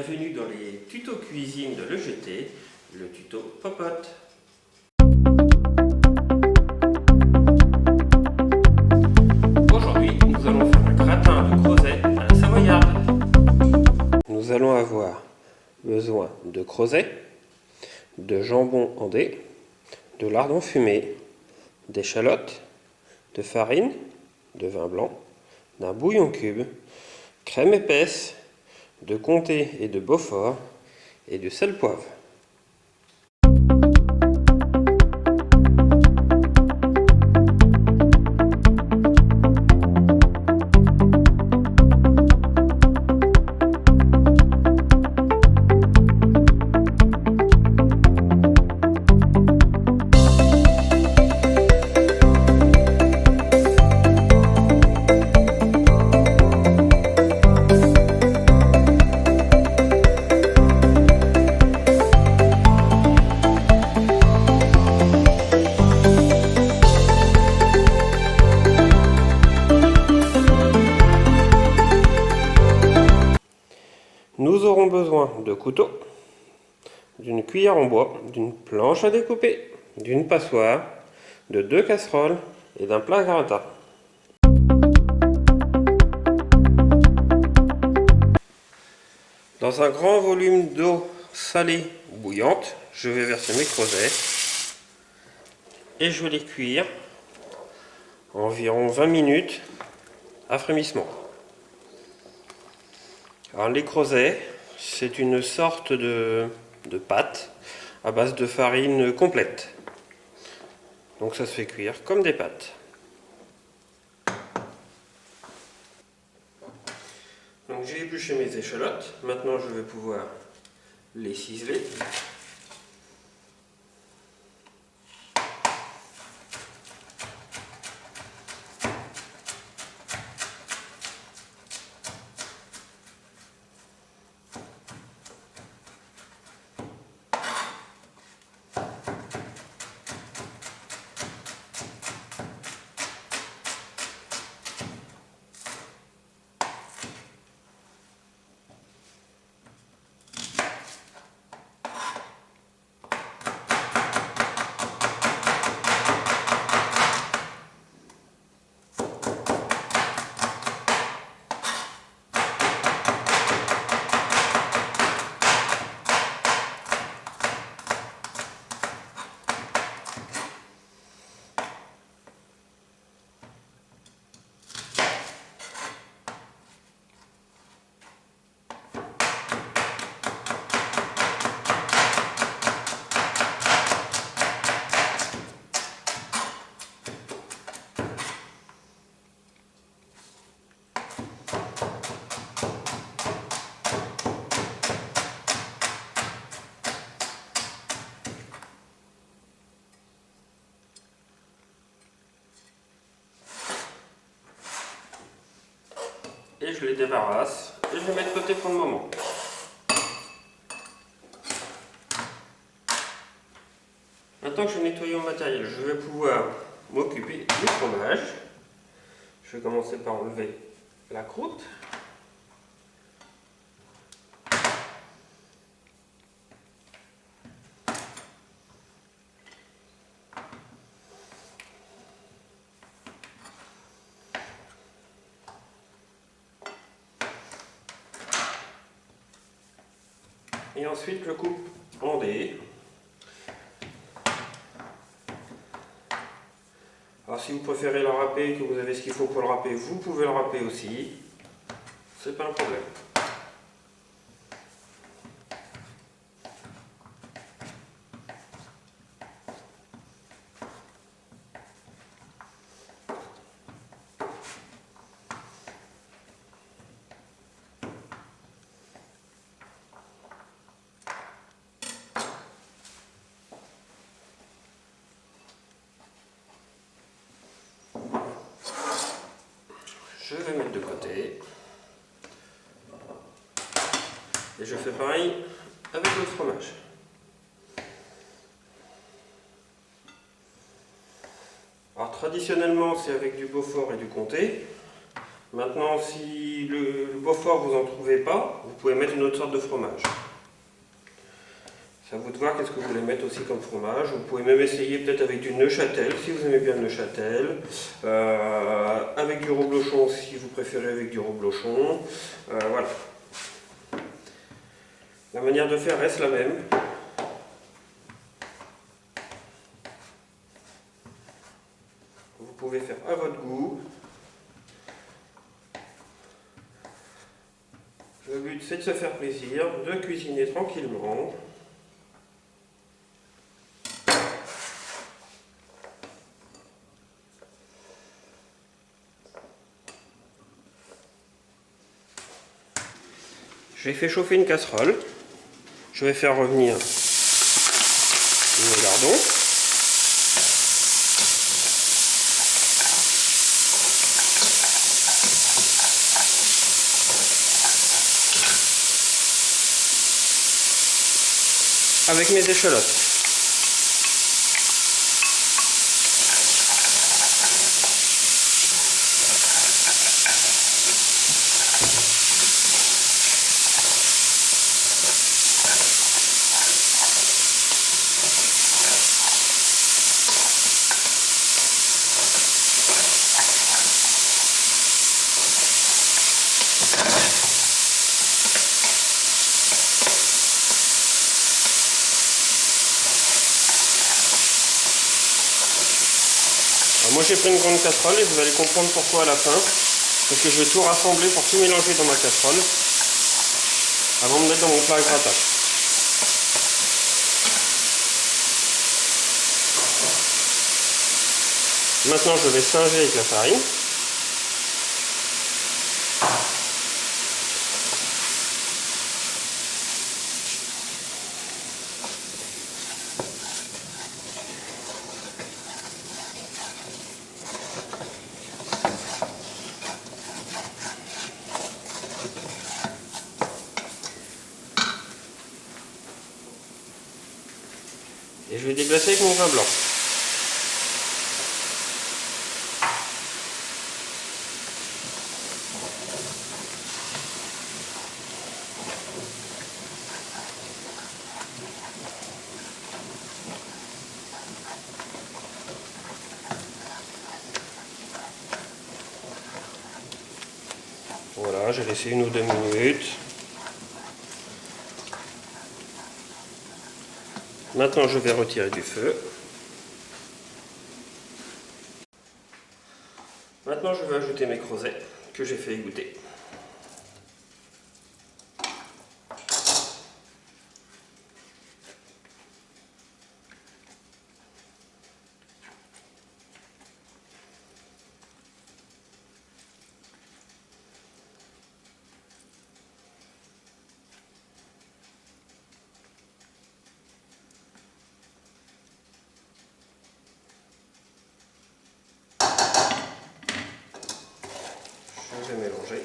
Bienvenue dans les tutos cuisine de l'EGT, le tuto popote. Aujourd'hui, nous allons faire un gratin de crozet à la savoyarde. Nous allons avoir besoin de crozet, de jambon andé, de lardons fumés, d'échalotes, de farine, de vin blanc, d'un bouillon cube, crème épaisse, de comté et de Beaufort, et de sel poivre. Nous aurons besoin de couteaux, d'une cuillère en bois, d'une planche à découper, d'une passoire, de 2 casseroles et d'un plat gratin. Dans un grand volume d'eau salée ou bouillante, je vais verser mes crozets et je vais les cuire environ 20 minutes à frémissement. Alors les crozets, c'est une sorte de pâte à base de farine complète. Donc ça se fait cuire comme des pâtes. Donc j'ai épluché mes échalotes. Maintenant je vais pouvoir les ciseler. Et je les débarrasse et je les mets de côté pour le moment. Maintenant que j'ai nettoyé mon matériel, je vais pouvoir m'occuper du fromage. Je vais commencer par enlever la croûte. Et ensuite, je coupe en dés. Alors si vous préférez le râper, que vous avez ce qu'il faut pour le râper, vous pouvez le râper aussi. C'est pas un problème. Je vais mettre de côté. Et je fais pareil avec le fromage. Alors traditionnellement c'est avec du Beaufort et du comté. Maintenant, si le Beaufort vous en trouvez pas, vous pouvez mettre une autre sorte de fromage. C'est à vous de voir qu'est-ce que vous voulez mettre aussi comme fromage. Vous pouvez même essayer peut-être avec du Neuchâtel, si vous aimez bien le Neuchâtel. Avec du reblochon, si vous préférez avec du reblochon. Voilà. La manière de faire reste la même. Vous pouvez faire à votre goût. Le but, c'est de se faire plaisir, de cuisiner tranquillement. J'ai fait chauffer une casserole. Je vais faire revenir le lardon. Avec mes échalotes. Alors moi j'ai pris une grande casserole et vous allez comprendre pourquoi à la fin. Parce que je vais tout rassembler pour tout mélanger dans ma casserole avant de mettre dans mon plat à gratin. Maintenant je vais singer avec la farine. Et je vais déglacer avec mon vin blanc. Voilà, j'ai laissé 1 ou 2 minutes. Maintenant, je vais retirer du feu. Maintenant, je vais ajouter mes creusets que j'ai fait égoutter. Je vais mélanger.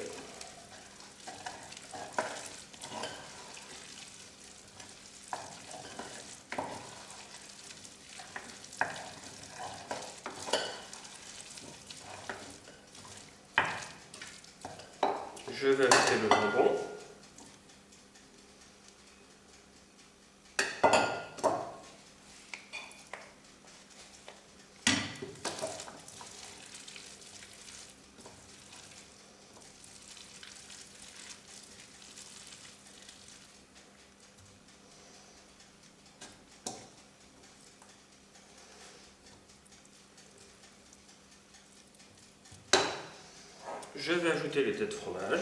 Je vais ajouter le jambon. Je vais ajouter les têtes de fromage.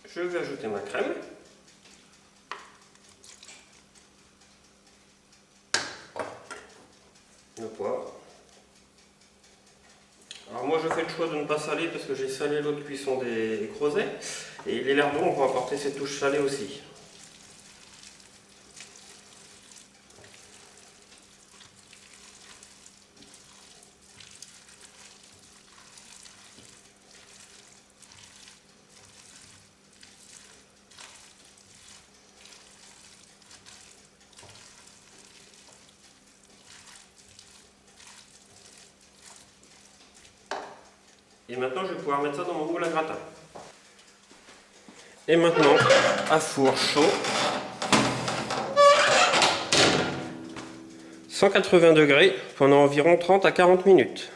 Je vais ajouter ma crème. Le poivre. Alors moi je fais le choix de ne pas saler parce que j'ai salé l'eau de cuisson des creusets. Et les lardons vont apporter cette touche salée aussi. Et maintenant, je vais pouvoir mettre ça dans mon moule à gratin. Et maintenant, à four chaud, 180 degrés pendant environ 30 à 40 minutes.